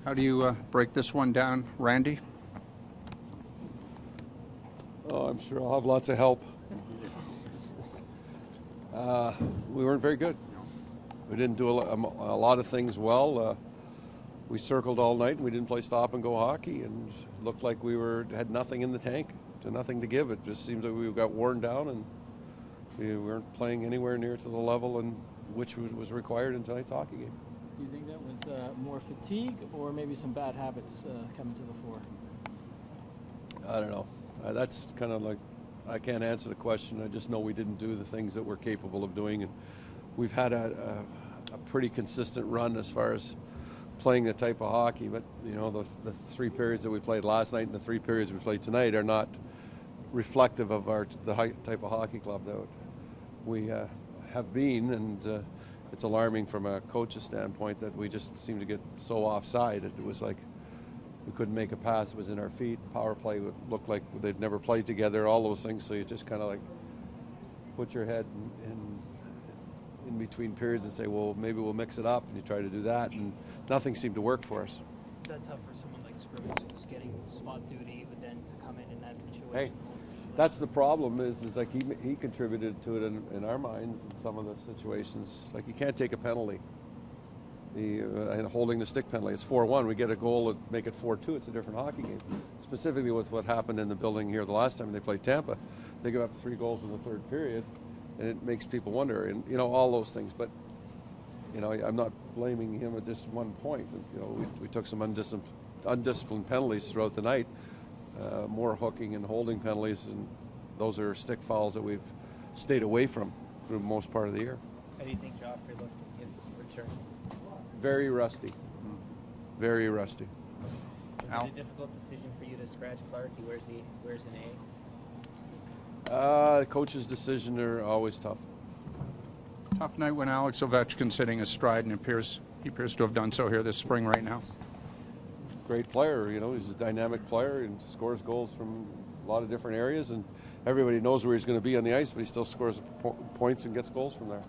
How do you break this one down, Randy? Oh, I'm sure I'll have lots of help. We weren't very good. We didn't do a lot of things well. We circled all night, and we didn't play stop and go hockey, and looked like we had nothing in the tank, nothing to give. It just seemed that we got worn down, and we weren't playing anywhere near to the level in which was required in tonight's hockey game. Do you think that was more fatigue or maybe some bad habits coming to the fore? I don't know. That's kind of like, I can't answer the question. I just know we didn't do the things that we're capable of doing, and we've had a pretty consistent run as far as playing the type of hockey. But you know, the 3 periods that we played last night and the 3 periods we played tonight are not reflective of the type of hockey club that we have been, and it's alarming from a coach's standpoint that we just seem to get so offside. It was like we couldn't make a pass. It was in our feet. Power play would look like they'd never played together, all those things. So you just kind of like put your head in between periods and say, well, maybe we'll mix it up, and you try to do that, and nothing seemed to work for us. Is that tough for someone like Scrimmage who's getting spot duty, but then to come in that situation? Hey, that's the problem is like he contributed to it in our minds in some of the situations. Like you can't take a penalty. Holding the stick penalty, it's 4-1. We get a goal and make it 4-2. It's a different hockey game. Specifically with what happened in the building here the last time they played Tampa, they give up 3 goals in the 3rd period, and it makes people wonder, and you know, all those things. But you know, I'm not blaming him at just one point. You know, we took some undisciplined penalties throughout the night, more hooking and holding penalties, and those are stick fouls that we've stayed away from through most part of the year. How do you think Joffrey looked in his return? Very rusty. Very rusty. Was it a difficult decision for you to scratch Clark? He wears an A. Coach's decisions are always tough. Tough night when Alex Ovechkin's hitting his stride, and he appears to have done so here this spring right now. Great player, you know, he's a dynamic player and scores goals from a lot of different areas, and everybody knows where he's going to be on the ice, but he still scores points and gets goals from there.